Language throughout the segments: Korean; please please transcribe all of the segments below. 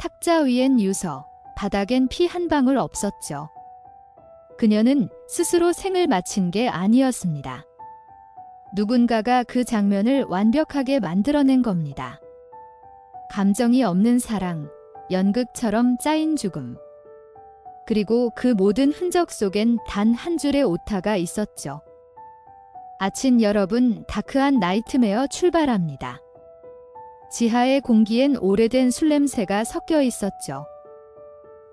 탁자 위엔 유서, 바닥엔 피 한 방울 없었죠. 그녀는 스스로 생을 마친 게 아니었습니다. 누군가가 그 장면을 완벽하게 만들어낸 겁니다. 감정이 없는 사랑, 연극처럼 짜인 죽음. 그리고 그 모든 흔적 속엔 단 한 줄의 오타가 있었죠. 아침 여러분, 다크한 나이트메어 출발합니다. 지하의 공기엔 오래된 술 냄새가 섞여 있었죠.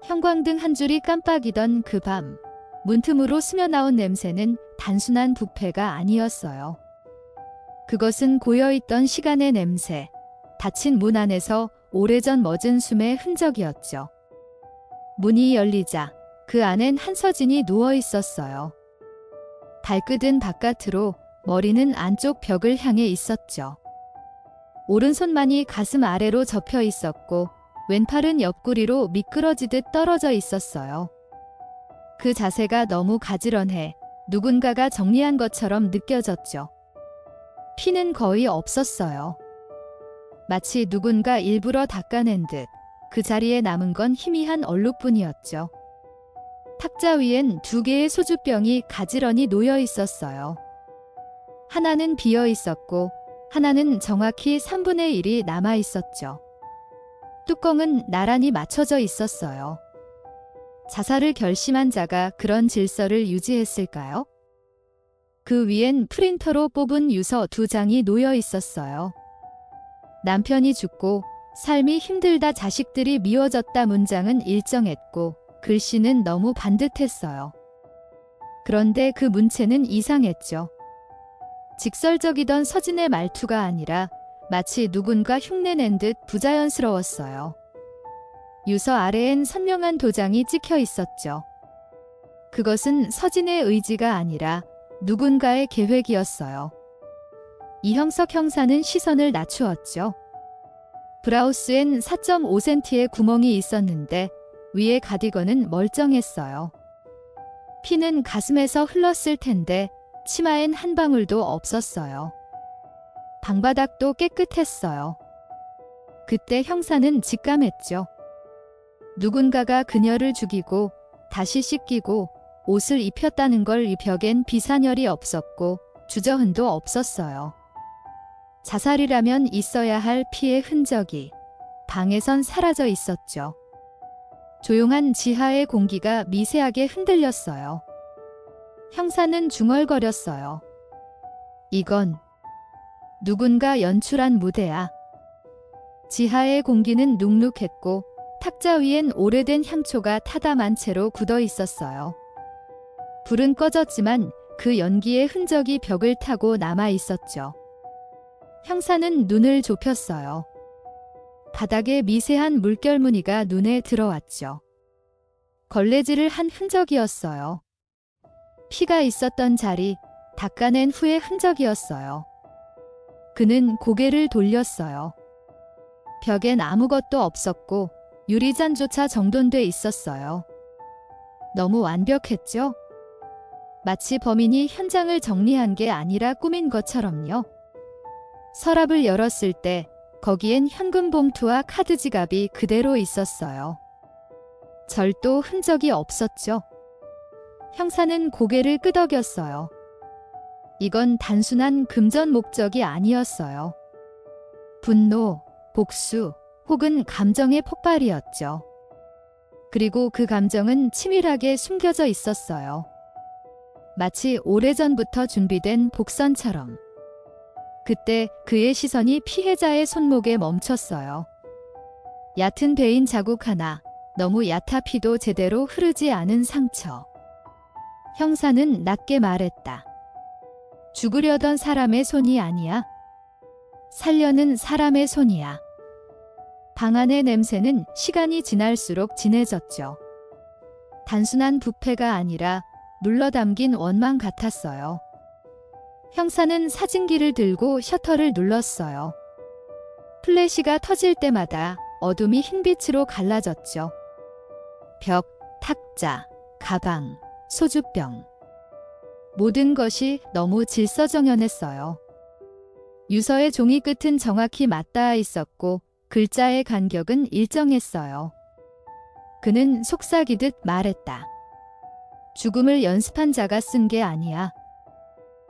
형광등 한 줄이 깜빡이던 그 밤, 문틈으로 스며나온 냄새는 단순한 부패가 아니었어요. 그것은 고여있던 시간의 냄새, 닫힌 문 안에서 오래전 멎은 숨의 흔적이었죠. 문이 열리자 그 안엔 한서진이 누워 있었어요. 발끝은 바깥으로, 머리는 안쪽 벽을 향해 있었죠. 오른손만이 가슴 아래로 접혀 있었고 왼팔은 옆구리로 미끄러지듯 떨어져 있었어요. 그 자세가 너무 가지런해 누군가가 정리한 것처럼 느껴졌죠. 피는 거의 없었어요. 마치 누군가 일부러 닦아낸 듯 그 자리에 남은 건 희미한 얼룩뿐이었죠. 탁자 위엔 2개의 소주병이 가지런히 놓여 있었어요. 하나는 비어 있었고 하나는 정확히 3분의 1이 남아 있었죠. 뚜껑은 나란히 맞춰져 있었어요. 자살을 결심한 자가 그런 질서를 유지했을까요? 그 위엔 프린터로 뽑은 유서 2장이 놓여 있었어요. 남편이 죽고 삶이 힘들다 자식들이 미워졌다 문장은 일정했고 글씨는 너무 반듯했어요. 그런데 그 문체는 이상했죠. 직설적이던 서진의 말투가 아니라 마치 누군가 흉내낸 듯 부자연스러웠어요. 유서 아래엔 선명한 도장이 찍혀 있었죠. 그것은 서진의 의지가 아니라 누군가의 계획이었어요. 이형석 형사는 시선을 낮추었죠. 브라우스엔 4.5cm의 구멍이 있었는데 위에 가디건은 멀쩡했어요. 피는 가슴에서 흘렀을 텐데 치마엔 한 방울도 없었어요. 방바닥도 깨끗했어요. 그때 형사는 직감했죠. 누군가가 그녀를 죽이고 다시 씻기고 옷을 입혔다는 걸. 이 벽엔 비산혈이 없었고 주저흔도 없었어요. 자살이라면 있어야 할 피의 흔적이 방에선 사라져 있었죠. 조용한 지하의 공기가 미세하게 흔들렸어요. 형사는 중얼거렸어요. 이건 누군가 연출한 무대야. 지하의 공기는 눅눅했고 탁자 위엔 오래된 향초가 타담한 채로 굳어 있었어요. 불은 꺼졌지만 그 연기의 흔적이 벽을 타고 남아 있었죠. 형사는 눈을 좁혔어요. 바닥에 미세한 물결 무늬가 눈에 들어왔죠. 걸레질을 한 흔적이었어요. 피가 있었던 자리, 닦아낸 후의 흔적이었어요. 그는 고개를 돌렸어요. 벽엔 아무것도 없었고 유리잔조차 정돈돼 있었어요. 너무 완벽했죠? 마치 범인이 현장을 정리한 게 아니라 꾸민 것처럼요. 서랍을 열었을 때 거기엔 현금 봉투와 카드 지갑이 그대로 있었어요. 절도 흔적이 없었죠. 형사는 고개를 끄덕였어요. 이건 단순한 금전 목적이 아니었어요. 분노, 복수, 혹은 감정의 폭발이었죠. 그리고 그 감정은 치밀하게 숨겨져 있었어요. 마치 오래전부터 준비된 복선처럼. 그때 그의 시선이 피해자의 손목에 멈췄어요. 얕은 베인 자국 하나, 너무 얕아 피도 제대로 흐르지 않은 상처. 형사는 낮게 말했다. 죽으려던 사람의 손이 아니야. 살려는 사람의 손이야. 방 안의 냄새는 시간이 지날수록 진해졌죠. 단순한 부패가 아니라 눌러담긴 원망 같았어요. 형사는 사진기를 들고 셔터를 눌렀어요. 플래시가 터질 때마다 어둠이 흰빛으로 갈라졌죠. 벽, 탁자, 가방, 소주병. 모든 것이 너무 질서정연했어요. 유서의 종이 끝은 정확히 맞닿아 있었고 글자의 간격은 일정했어요. 그는 속삭이듯 말했다. 죽음을 연습한 자가 쓴 게 아니야.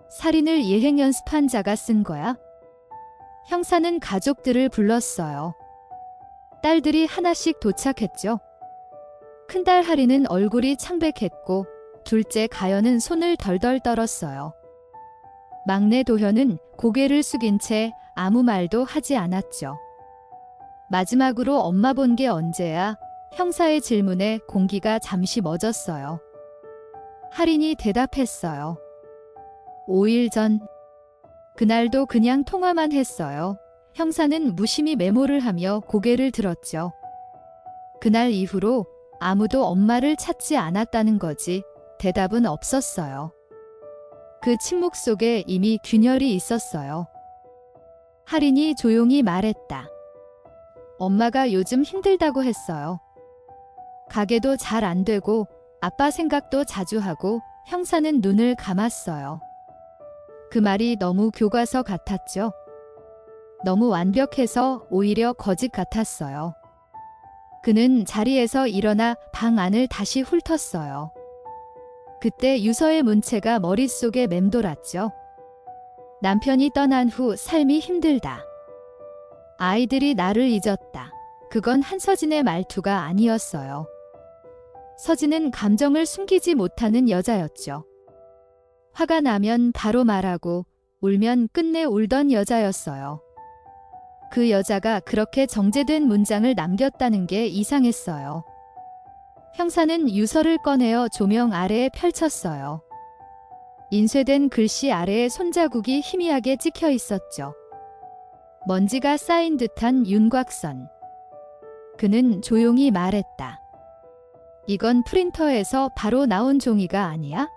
살인을 예행 연습한 자가 쓴 거야. 형사는 가족들을 불렀어요. 딸들이 하나씩 도착했죠. 큰딸 하리는 얼굴이 창백했고 둘째 가연은 손을 덜덜 떨었어요. 막내 도현은 고개를 숙인 채 아무 말도 하지 않았죠. 마지막으로 엄마 본 게 언제야? 형사의 질문에 공기가 잠시 멎었어요. 할인이 대답했어요. 5일 전. 그날도 그냥 통화만 했어요. 형사는 무심히 메모를 하며 고개를 들었죠. 그날 이후로 아무도 엄마를 찾지 않았다는 거지. 대답은 없었어요. 그 침묵 속에 이미 균열이 있었어요. 할인이 조용히 말했다. 엄마가 요즘 힘들다고 했어요. 가게도 잘 안 되고 아빠 생각도 자주 하고. 형사는 눈을 감았어요. 그 말이 너무 교과서 같았죠. 너무 완벽해서 오히려 거짓 같았어요. 그는 자리에서 일어나 방 안을 다시 훑었어요. 그때 유서의 문체가 머릿속에 맴돌았죠. 남편이 떠난 후 삶이 힘들다. 아이들이 나를 잊었다. 그건 한서진의 말투가 아니었어요. 서진은 감정을 숨기지 못하는 여자였죠. 화가 나면 바로 말하고 울면 끝내 울던 여자였어요. 그 여자가 그렇게 정제된 문장을 남겼다는 게 이상했어요. 형사는 유서를 꺼내어 조명 아래에 펼쳤어요. 인쇄된 글씨 아래에 손자국이 희미하게 찍혀 있었죠. 먼지가 쌓인 듯한 윤곽선. 그는 조용히 말했다. 이건 프린터에서 바로 나온 종이가 아니야?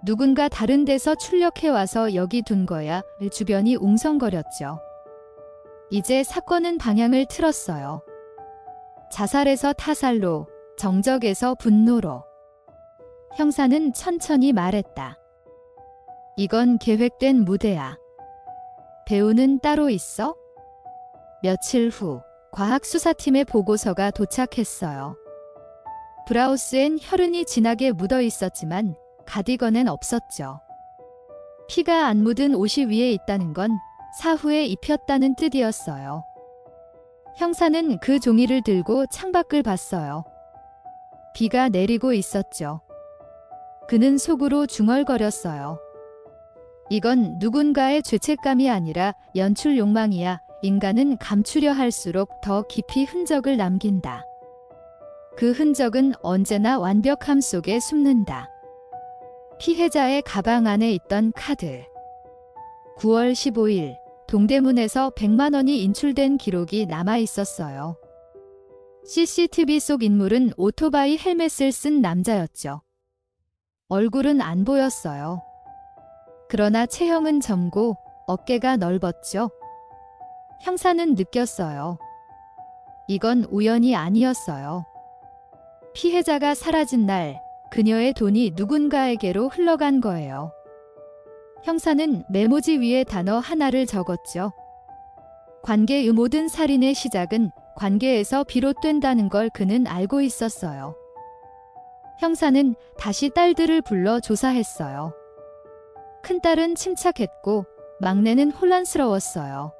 누군가 다른 데서 출력해와서 여기 둔 거야. 주변이 웅성거렸죠. 이제 사건은 방향을 틀었어요. 자살에서 타살로, 정적에서 분노로. 형사는 천천히 말했다. 이건 계획된 무대야. 배우는 따로 있어? 며칠 후 과학수사팀의 보고서가 도착했어요. 브라우스엔 혈흔이 진하게 묻어 있었지만 가디건엔 없었죠. 피가 안 묻은 옷이 위에 있다는 건 사후에 입혔다는 뜻이었어요. 형사는 그 종이를 들고 창밖을 봤어요. 비가 내리고 있었죠. 그는 속으로 중얼거렸어요. 이건 누군가의 죄책감이 아니라 연출 욕망이야. 인간은 감추려 할수록 더 깊이 흔적을 남긴다. 그 흔적은 언제나 완벽함 속에 숨는다. 피해자의 가방 안에 있던 카드. 9월 15일 동대문에서 100만 원이 인출된 기록이 남아 있었어요. CCTV 속 인물은 오토바이 헬멧을 쓴 남자였죠. 얼굴은 안 보였어요. 그러나 체형은 젊고 어깨가 넓었죠. 형사는 느꼈어요. 이건 우연이 아니었어요. 피해자가 사라진 날 그녀의 돈이 누군가에게로 흘러간 거예요. 형사는 메모지 위에 단어 하나를 적었죠. 관계의 모든 살인의 시작은 관계에서 비롯된다는 걸 그는 알고 있었어요. 형사는 다시 딸들을 불러 조사했어요. 큰딸은 침착했고 막내는 혼란스러웠어요.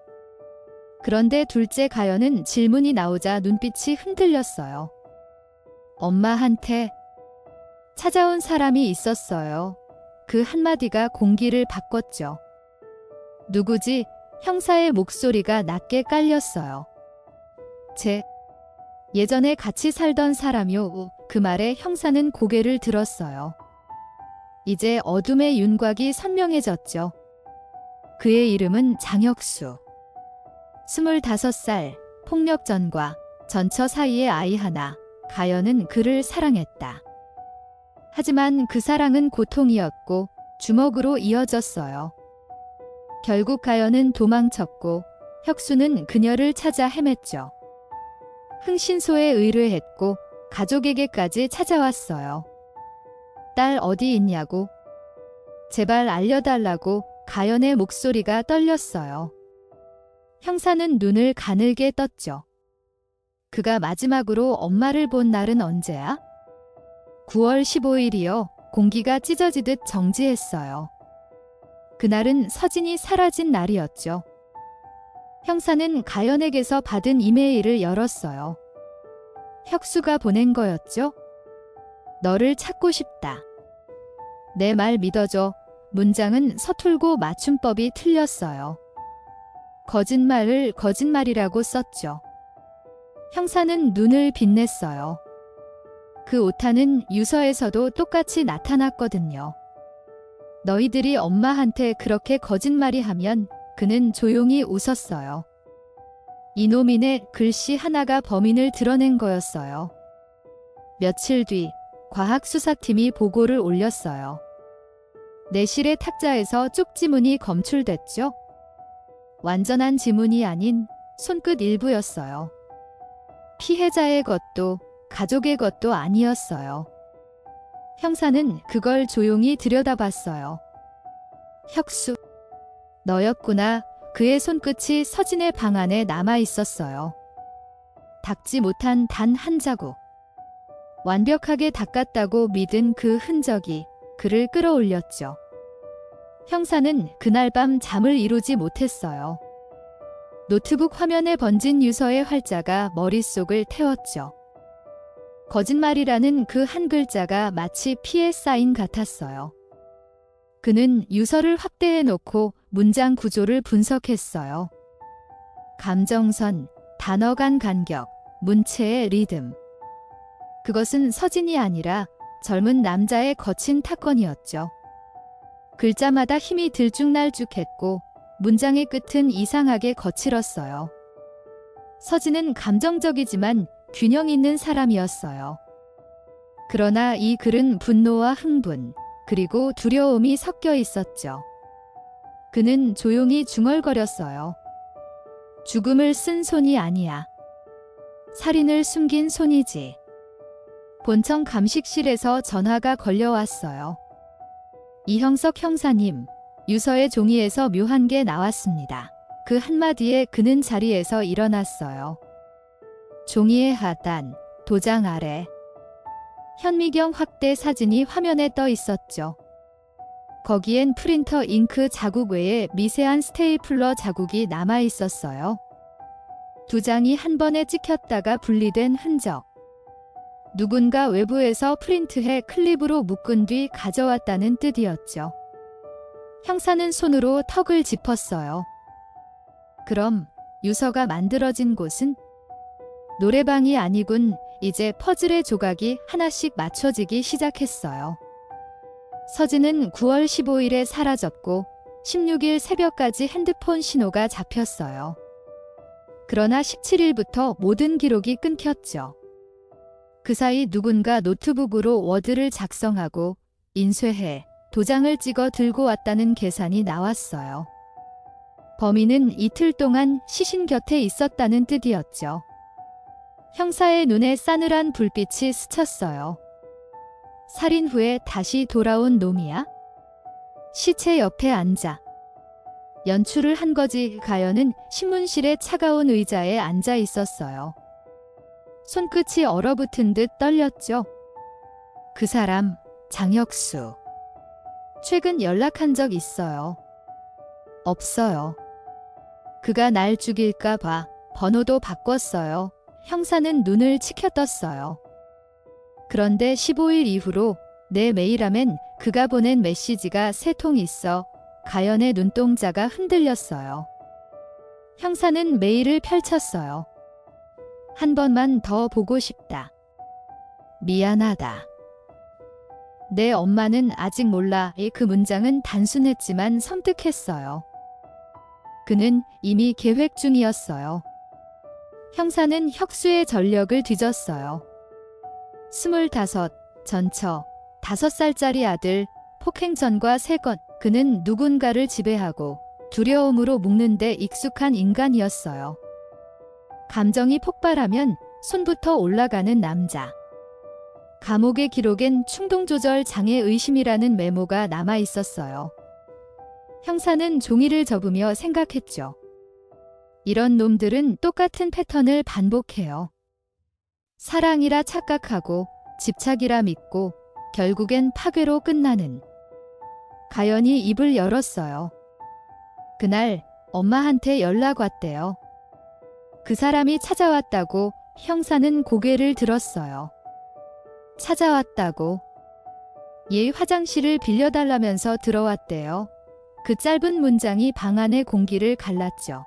그런데 둘째 가연은 질문이 나오자 눈빛이 흔들렸어요. 엄마한테 찾아온 사람이 있었어요. 그 한마디가 공기를 바꿨죠. 누구지? 형사의 목소리가 낮게 깔렸어요. 예전에 같이 살던 사람이요. 그 말에 형사는 고개를 들었어요. 이제 어둠의 윤곽이 선명해졌죠. 그의 이름은 장혁수. 25살, 폭력 전과 전처 사이의 아이 하나, 가연은 그를 사랑했다. 하지만 그 사랑은 고통이었고 주먹으로 이어졌어요. 결국 가연은 도망쳤고 혁수는 그녀를 찾아 헤맸죠. 흥신소에 의뢰했고 가족에게까지 찾아왔어요. 딸 어디 있냐고. 제발 알려달라고. 가연의 목소리가 떨렸어요. 형사는 눈을 가늘게 떴죠. 그가 마지막으로 엄마를 본 날은 언제야? 9월 15일이요. 공기가 찢어지듯 정지했어요. 그날은 서진이 사라진 날이었죠. 형사는 가연에게서 받은 이메일을 열었어요. 혁수가 보낸 거였죠? 너를 찾고 싶다. 내 말 믿어줘. 문장은 서툴고 맞춤법이 틀렸어요. 거짓말을 거짓말이라고 썼죠. 형사는 눈을 빛냈어요. 그 오타는 유서에서도 똑같이 나타났거든요. 너희들이 엄마한테 그렇게 거짓말이 하면 그는 조용히 웃었어요. 이노민의 글씨 하나가 범인을 드러낸 거였어요. 며칠 뒤 과학수사팀이 보고를 올렸어요. 내실의 탁자에서 쪽지문이 검출됐죠. 완전한 지문이 아닌 손끝 일부였어요. 피해자의 것도 가족의 것도 아니었어요. 형사는 그걸 조용히 들여다봤어요. 혁수, 너였구나. 그의 손끝이 서진의 방 안에 남아 있었어요. 닦지 못한 단 한 자국. 완벽하게 닦았다고 믿은 그 흔적이 그를 끌어올렸죠. 형사는 그날 밤 잠을 이루지 못했어요. 노트북 화면에 번진 유서의 활자가 머릿속을 태웠죠. 거짓말이라는 그 한 글자가 마치 피의 사인 같았어요. 그는 유서를 확대해 놓고 문장 구조를 분석했어요. 감정선, 단어 간 간격, 문체의 리듬. 그것은 서진이 아니라 젊은 남자의 거친 타건이었죠. 글자마다 힘이 들쭉날쭉했고 문장의 끝은 이상하게 거칠었어요. 서진은 감정적이지만 균형 있는 사람이었어요. 그러나 이 글은 분노와 흥분, 그리고 두려움이 섞여 있었죠. 그는 조용히 중얼거렸어요. 죽음을 쓴 손이 아니야. 살인을 숨긴 손이지. 본청 감식실에서 전화가 걸려왔어요. 이형석 형사님, 유서의 종이에서 묘한 게 나왔습니다. 그 한마디에 그는 자리에서 일어났어요. 종이의 하단, 도장 아래. 현미경 확대 사진이 화면에 떠 있었죠. 거기엔 프린터 잉크 자국 외에 미세한 스테이플러 자국이 남아 있었어요. 두 장이 한 번에 찍혔다가 분리된 흔적. 누군가 외부에서 프린트해 클립으로 묶은 뒤 가져왔다는 뜻이었죠. 형사는 손으로 턱을 짚었어요. 그럼 유서가 만들어진 곳은? 노래방이 아니군. 이제 퍼즐의 조각이 하나씩 맞춰지기 시작했어요. 서진은 9월 15일에 사라졌고 16일 새벽까지 핸드폰 신호가 잡혔어요. 그러나 17일부터 모든 기록이 끊겼죠. 그 사이 누군가 노트북으로 워드를 작성하고 인쇄해 도장을 찍어 들고 왔다는 계산이 나왔어요. 범인은 이틀 동안 시신 곁에 있었다는 뜻이었죠. 형사의 눈에 싸늘한 불빛이 스쳤어요. 살인 후에 다시 돌아온 놈이야? 시체 옆에 앉아. 연출을 한 거지. 가연은 신문실의 차가운 의자에 앉아 있었어요. 손끝이 얼어붙은 듯 떨렸죠. 그 사람, 장혁수. 최근 연락한 적 있어요? 없어요. 그가 날 죽일까 봐 번호도 바꿨어요. 형사는 눈을 치켜떴어요. 그런데 15일 이후로 내 메일함엔 그가 보낸 메시지가 3통 있어 가연의 눈동자가 흔들렸어요. 형사는 메일을 펼쳤어요. 한 번만 더 보고 싶다. 미안하다. 내 엄마는 아직 몰라. 그 문장은 단순했지만 섬뜩했어요. 그는 이미 계획 중이었어요. 형사는 혁수의 전력을 뒤졌어요. 25, 전처, 5살짜리 아들, 폭행전과 3건. 그는 누군가를 지배하고 두려움으로 묶는데 익숙한 인간이었어요. 감정이 폭발하면 손부터 올라가는 남자. 감옥의 기록엔 충동조절 장애 의심이라는 메모가 남아 있었어요. 형사는 종이를 접으며 생각했죠. 이런 놈들은 똑같은 패턴을 반복해요. 사랑이라 착각하고 집착이라 믿고 결국엔 파괴로 끝나는. 가연이 입을 열었어요. 그날 엄마한테 연락 왔대요. 그 사람이 찾아왔다고 형사는 고개를 들었어요. 찾아왔다고. 얘 화장실을 빌려달라면서 들어왔대요. 그 짧은 문장이 방 안의 공기를 갈랐죠.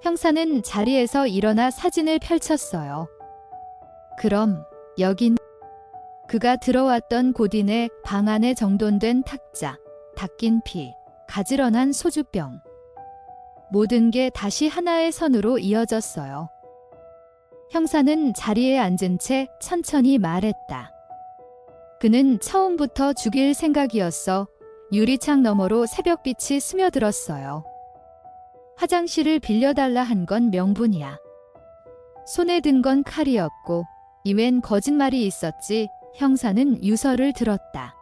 형사는 자리에서 일어나 사진을 펼쳤어요. 그럼 여긴 그가 들어왔던 고딘의 방 안에 정돈된 탁자, 닦인 피, 가지런한 소주병. 모든 게 다시 하나의 선으로 이어졌어요. 형사는 자리에 앉은 채 천천히 말했다. 그는 처음부터 죽일 생각이었어. 유리창 너머로 새벽빛이 스며들었어요. 화장실을 빌려달라 한 건 명분이야. 손에 든 건 칼이었고 이웬 거짓말이 있었지. 형사는 유서를 들었다.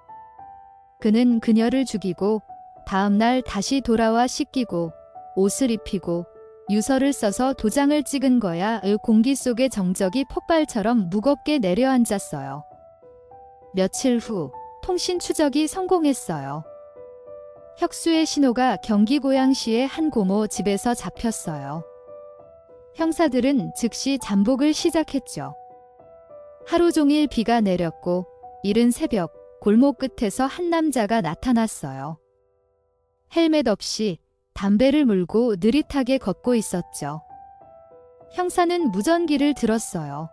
그는 그녀를 죽이고 다음날 다시 돌아와 씻기고 옷을 입히고 유서를 써서 도장을 찍은 거야. 공기 속의 정적이 폭발처럼 무겁게 내려앉았어요. 며칠 후 통신 추적이 성공했어요. 혁수의 신호가 경기 고양시의 한 고모 집에서 잡혔어요. 형사들은 즉시 잠복을 시작했죠. 하루 종일 비가 내렸고 이른 새벽 골목 끝에서 한 남자가 나타났어요. 헬멧 없이 담배를 물고 느릿하게 걷고 있었죠. 형사는 무전기를 들었어요.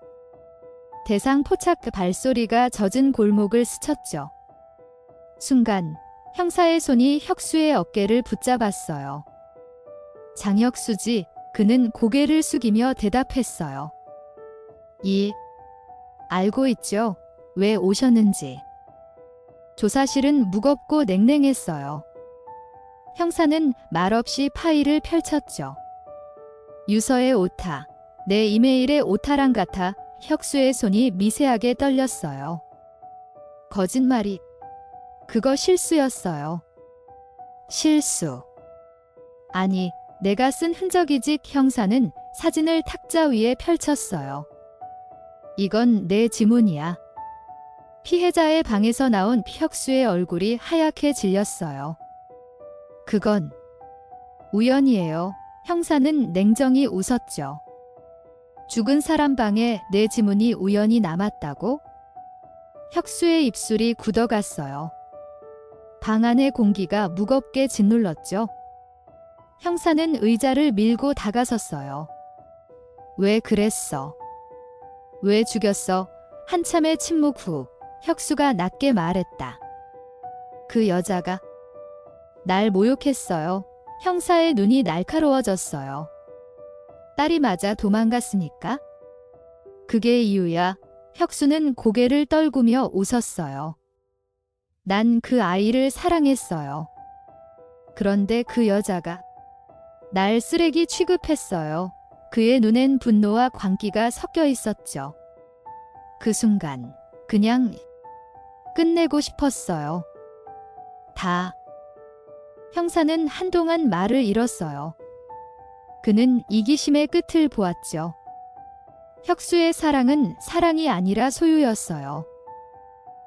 대상 포착 발소리가 젖은 골목을 스쳤죠. 순간 형사의 손이 혁수의 어깨를 붙잡았어요. 장혁수지. 그는 고개를 숙이며 대답했어요. 알고 있죠. 왜 오셨는지. 조사실은 무겁고 냉랭했어요. 형사는 말없이 파일을 펼쳤죠. 유서의 오타, 내 이메일의 오타랑 같아. 혁수의 손이 미세하게 떨렸어요. 거짓말이. 그거 실수였어요. 실수. 아니, 내가 쓴 흔적이지. 형사는 사진을 탁자 위에 펼쳤어요. 이건 내 지문이야. 피해자의 방에서 나온 혁수의 얼굴이 하얗게 질렸어요. 그건 우연이에요. 형사는 냉정히 웃었죠. 죽은 사람 방에 내 지문이 우연히 남았다고? 혁수의 입술이 굳어갔어요. 방 안의 공기가 무겁게 짓눌렀죠. 형사는 의자를 밀고 다가섰어요. 왜 그랬어? 왜 죽였어? 한참의 침묵 후 혁수가 낮게 말했다. 그 여자가 날 모욕했어요. 형사의 눈이 날카로워졌어요. 딸이 맞아 도망갔으니까? 그게 이유야. 혁수는 고개를 떨구며 웃었어요. 난 그 아이를 사랑했어요. 그런데 그 여자가 날 쓰레기 취급했어요. 그의 눈엔 분노와 광기가 섞여 있었죠. 그 순간 그냥 끝내고 싶었어요. 다. 형사는 한동안 말을 잃었어요. 그는 이기심의 끝을 보았죠. 혁수의 사랑은 사랑이 아니라 소유였어요.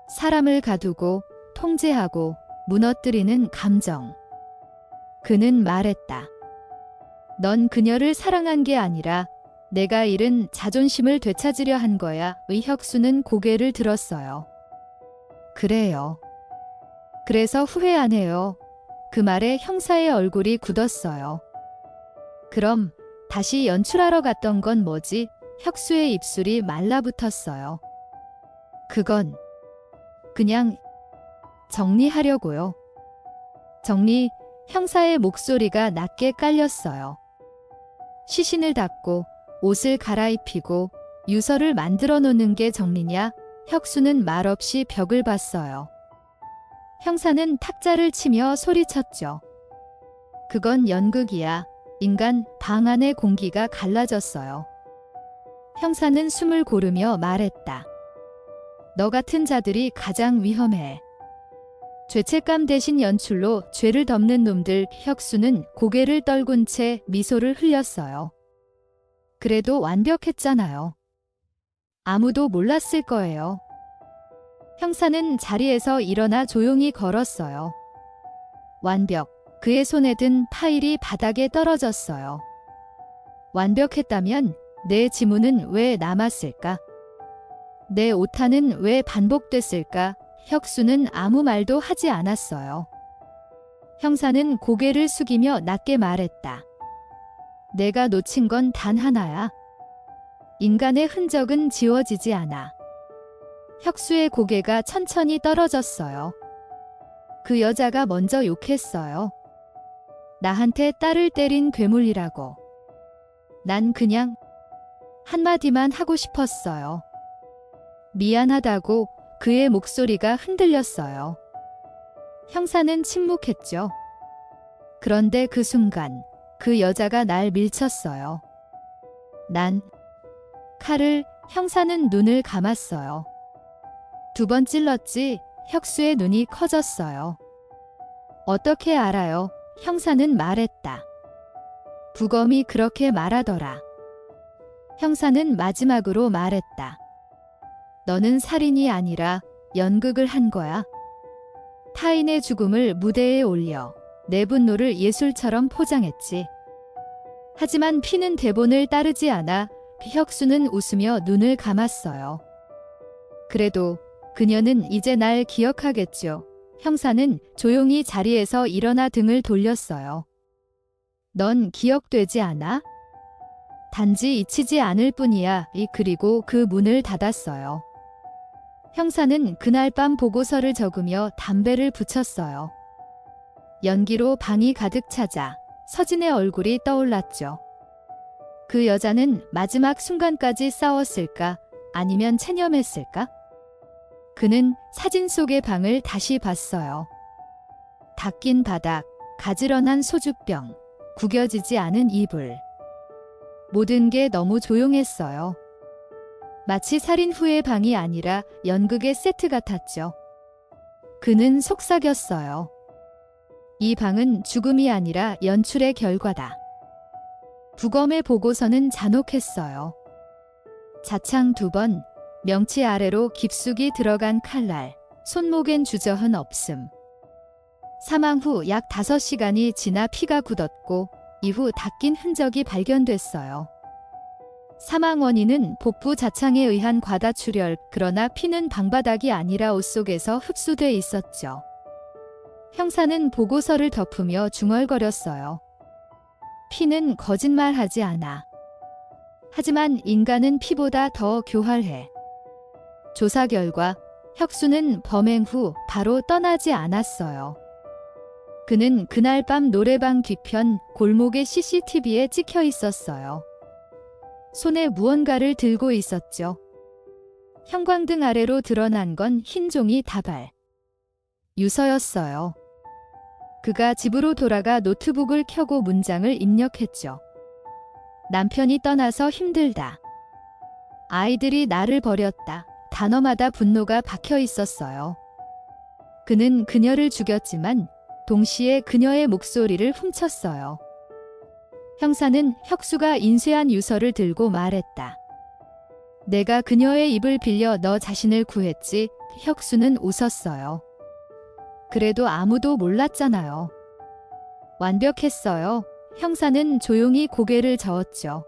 사람을 가두고 통제하고 무너뜨리는 감정. 그는 말했다. 넌 그녀를 사랑한 게 아니라 내가 잃은 자존심을 되찾으려 한 거야. 혁수는 고개를 들었어요. 그래요. 그래서 후회 안 해요. 그 말에 형사의 얼굴이 굳었어요. 그럼 다시 연출하러 갔던 건 뭐지? 혁수의 입술이 말라붙었어요. 그건 그냥 정리하려고요. 정리. 형사의 목소리가 낮게 깔렸어요. 시신을 닦고 옷을 갈아입히고 유서를 만들어 놓는 게 정리냐? 혁수는 말없이 벽을 봤어요. 형사는 탁자를 치며 소리쳤죠. 그건 연극이야. 인간. 방 안의 공기가 갈라졌어요. 형사는 숨을 고르며 말했다. 너 같은 자들이 가장 위험해. 죄책감 대신 연출로 죄를 덮는 놈들. 혁수는 고개를 떨군 채 미소를 흘렸어요. 그래도 완벽했잖아요. 아무도 몰랐을 거예요. 형사는 자리에서 일어나 조용히 걸었어요. 완벽. 그의 손에 든 파일이 바닥에 떨어졌어요. 완벽했다면 내 지문은 왜 남았을까? 내 오타는 왜 반복됐을까? 혁수는 아무 말도 하지 않았어요. 형사는 고개를 숙이며 낮게 말했다. 내가 놓친 건 단 하나야. 인간의 흔적은 지워지지 않아. 혁수의 고개가 천천히 떨어졌어요. 그 여자가 먼저 욕했어요. 나한테 딸을 때린 괴물이라고. 난 그냥 한마디만 하고 싶었어요. 미안하다고. 그의 목소리가 흔들렸어요. 형사는 침묵했죠. 그런데 그 순간 그 여자가 날 밀쳤어요. 난 칼을. 형사는 눈을 감았어요. 2번 찔렀지. 혁수의 눈이 커졌어요. 어떻게 알아요? 형사는 말했다. 부검이 그렇게 말하더라. 형사는 마지막으로 말했다. 너는 살인이 아니라 연극을 한 거야. 타인의 죽음을 무대에 올려 내 분노를 예술처럼 포장했지. 하지만 피는 대본을 따르지 않아. 혁수는 웃으며 눈을 감았어요. 그래도 그녀는 이제 날 기억하겠죠. 형사는 조용히 자리에서 일어나 등을 돌렸어요. 넌 기억되지 않아? 단지 잊히지 않을 뿐이야. 그리고 그 문을 닫았어요. 형사는 그날 밤 보고서를 적으며 담배를 붙였어요. 연기로 방이 가득 차자 서진의 얼굴이 떠올랐죠. 그 여자는 마지막 순간까지 싸웠을까? 아니면 체념했을까? 그는 사진 속의 방을 다시 봤어요. 닦인 바닥, 가지런한 소주병, 구겨지지 않은 이불. 모든 게 너무 조용했어요. 마치 살인 후의 방이 아니라 연극의 세트 같았죠. 그는 속삭였어요. 이 방은 죽음이 아니라 연출의 결과다. 부검의 보고서는 잔혹했어요. 자창 2번, 명치 아래로 깊숙이 들어간 칼날, 손목엔 주저흔 없음. 사망 후 약 5시간이 지나 피가 굳었고 이후 닦인 흔적이 발견됐어요. 사망 원인은 복부 자창에 의한 과다출혈. 그러나 피는 방바닥이 아니라 옷 속에서 흡수돼 있었죠. 형사는 보고서를 덮으며 중얼거렸어요. 피는 거짓말하지 않아. 하지만 인간은 피보다 더 교활해. 조사 결과 혁수는 범행 후 바로 떠나지 않았어요. 그는 그날 밤 노래방 뒤편 골목의 CCTV에 찍혀 있었어요. 손에 무언가를 들고 있었죠. 형광등 아래로 드러난 건 흰 종이 다발. 유서였어요. 그가 집으로 돌아가 노트북을 켜고 문장을 입력했죠. 남편이 떠나서 힘들다. 아이들이 나를 버렸다. 단어마다 분노가 박혀 있었어요. 그는 그녀를 죽였지만 동시에 그녀의 목소리를 훔쳤어요. 형사는 혁수가 인쇄한 유서를 들고 말했다. 내가 그녀의 입을 빌려 너 자신을 구했지. 혁수는 웃었어요. 그래도 아무도 몰랐잖아요. 완벽했어요. 형사는 조용히 고개를 저었죠.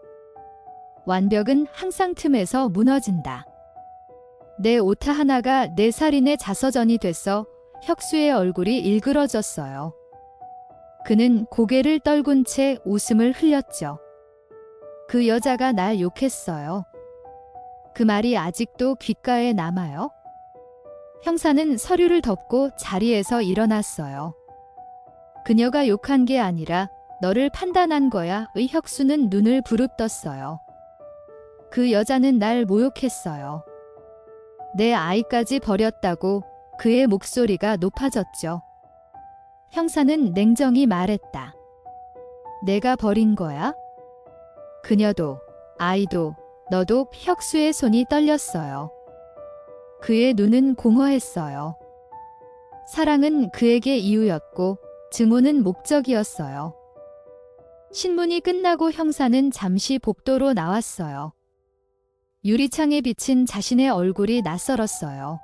완벽은 항상 틈에서 무너진다. 내 오타 하나가 내 살인의 자서전이 됐어. 혁수의 얼굴이 일그러졌어요. 그는 고개를 떨군 채 웃음을 흘렸죠. 그 여자가 날 욕했어요. 그 말이 아직도 귓가에 남아요? 형사는 서류를 덮고 자리에서 일어났어요. 그녀가 욕한 게 아니라 너를 판단한 거야. 혁수는 눈을 부릅떴어요. 그 여자는 날 모욕했어요. 내 아이까지 버렸다고. 그의 목소리가 높아졌죠. 형사는 냉정히 말했다. 내가 버린 거야? 그녀도, 아이도, 너도. 혁수의 손이 떨렸어요. 그의 눈은 공허했어요. 사랑은 그에게 이유였고 증오는 목적이었어요. 신문이 끝나고 형사는 잠시 복도로 나왔어요. 유리창에 비친 자신의 얼굴이 낯설었어요.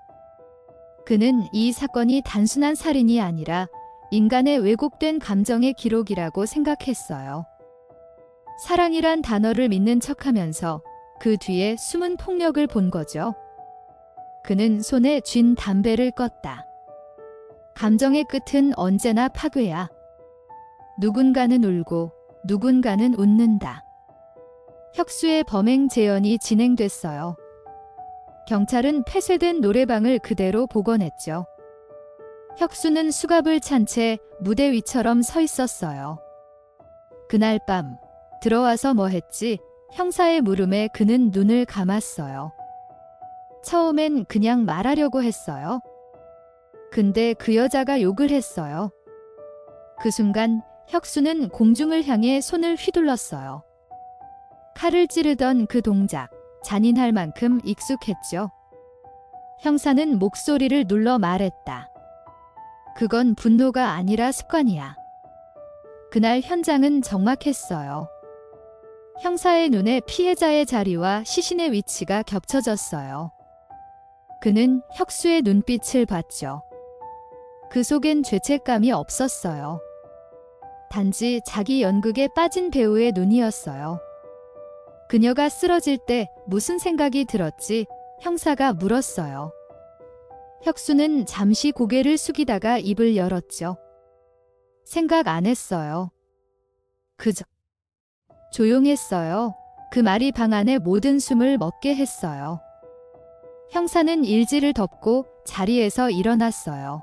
그는 이 사건이 단순한 살인이 아니라 인간의 왜곡된 감정의 기록이라고 생각했어요. 사랑이란 단어를 믿는 척하면서 그 뒤에 숨은 폭력을 본 거죠. 그는 손에 쥔 담배를 껐다. 감정의 끝은 언제나 파괴야. 누군가는 울고 누군가는 웃는다. 혁수의 범행 재연이 진행됐어요. 경찰은 폐쇄된 노래방을 그대로 복원했죠. 혁수는 수갑을 찬 채 무대 위처럼 서 있었어요. 그날 밤 들어와서 뭐 했지? 형사의 물음에 그는 눈을 감았어요. 처음엔 그냥 말하려고 했어요. 근데 그 여자가 욕을 했어요. 그 순간 혁수는 공중을 향해 손을 휘둘렀어요. 칼을 찌르던 그 동작, 잔인할 만큼 익숙했죠. 형사는 목소리를 눌러 말했다. 그건 분노가 아니라 습관이야. 그날 현장은 적막했어요. 형사의 눈에 피해자의 자리와 시신의 위치가 겹쳐졌어요. 그는 혁수의 눈빛을 봤죠. 그 속엔 죄책감이 없었어요. 단지 자기 연극에 빠진 배우의 눈이었어요. 그녀가 쓰러질 때 무슨 생각이 들었지? 형사가 물었어요. 혁수는 잠시 고개를 숙이다가 입을 열었죠. 생각 안 했어요. 그저 조용했어요. 그 말이 방 안의 모든 숨을 먹게 했어요. 형사는 일지를 덮고 자리에서 일어났어요.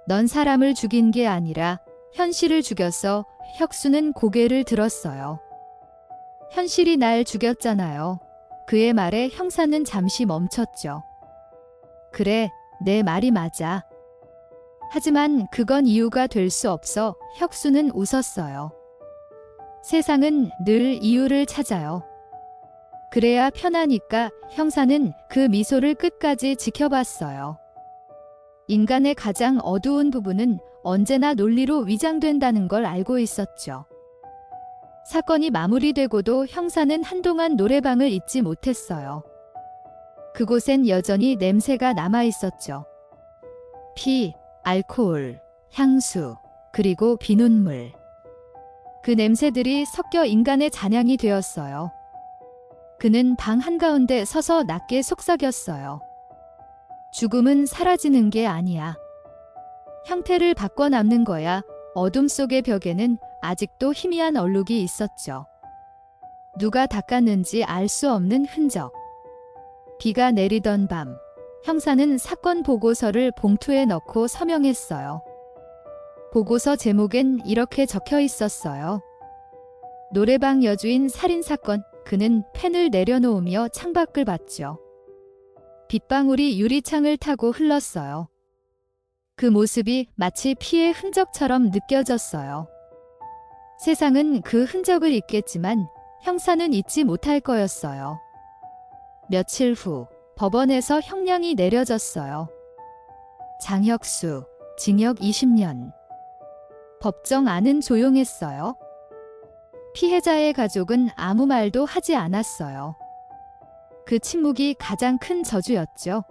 넌 사람을 죽인 게 아니라 현실을 죽였어. 혁수는 고개를 들었어요. 현실이 날 죽였잖아요. 그의 말에 형사는 잠시 멈췄죠. 그래, 내 말이 맞아. 하지만 그건 이유가 될 수 없어. 혁수는 웃었어요. 세상은 늘 이유를 찾아요. 그래야 편하니까. 형사는 그 미소를 끝까지 지켜봤어요. 인간의 가장 어두운 부분은 언제나 논리로 위장된다는 걸 알고 있었죠. 사건이 마무리되고도 형사는 한동안 노래방을 잊지 못했어요. 그곳엔 여전히 냄새가 남아 있었죠. 피, 알코올, 향수, 그리고 비눗물. 그 냄새들이 섞여 인간의 잔향이 되었어요. 그는 방 한가운데 서서 낮게 속삭였어요. 죽음은 사라지는 게 아니야. 형태를 바꿔 남는 거야. 어둠 속의 벽에는 아직도 희미한 얼룩이 있었죠. 누가 닦았는지 알 수 없는 흔적. 비가 내리던 밤, 형사는 사건 보고서를 봉투에 넣고 서명했어요. 보고서 제목엔 이렇게 적혀 있었어요. 노래방 여주인 살인사건. 그는 펜을 내려놓으며 창밖을 봤죠. 빗방울이 유리창을 타고 흘렀어요. 그 모습이 마치 피의 흔적처럼 느껴졌어요. 세상은 그 흔적을 잊겠지만 형사는 잊지 못할 거였어요. 며칠 후 법원에서 형량이 내려졌어요. 장혁수, 징역 20년. 법정 안은 조용했어요. 피해자의 가족은 아무 말도 하지 않았어요. 그 침묵이 가장 큰 저주였죠.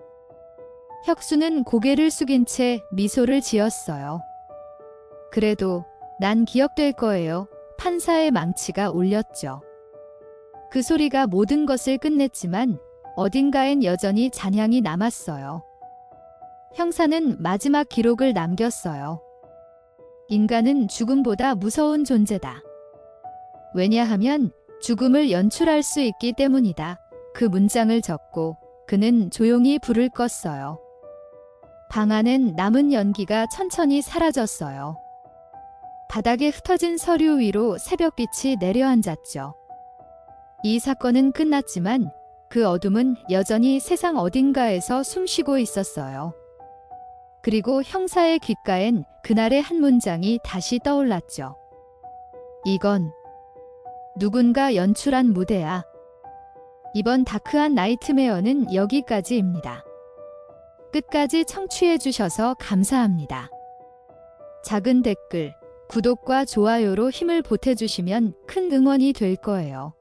혁수는 고개를 숙인 채 미소를 지었어요. 그래도 난 기억될 거예요. 판사의 망치가 울렸죠. 그 소리가 모든 것을 끝냈지만 어딘가엔 여전히 잔향이 남았어요. 형사는 마지막 기록을 남겼어요. 인간은 죽음보다 무서운 존재다. 왜냐하면 죽음을 연출할 수 있기 때문이다. 그 문장을 적고 그는 조용히 불을 껐어요. 방 안엔 남은 연기가 천천히 사라졌어요. 바닥에 흩어진 서류 위로 새벽빛이 내려앉았죠. 이 사건은 끝났지만 그 어둠은 여전히 세상 어딘가에서 숨쉬고 있었어요. 그리고 형사의 귓가엔 그날의 한 문장이 다시 떠올랐죠. 이건 누군가 연출한 무대야. 이번 다크한 나이트메어는 여기까지입니다. 끝까지 청취해 주셔서 감사합니다. 작은 댓글, 구독과 좋아요로 힘을 보태주시면 큰 응원이 될 거예요.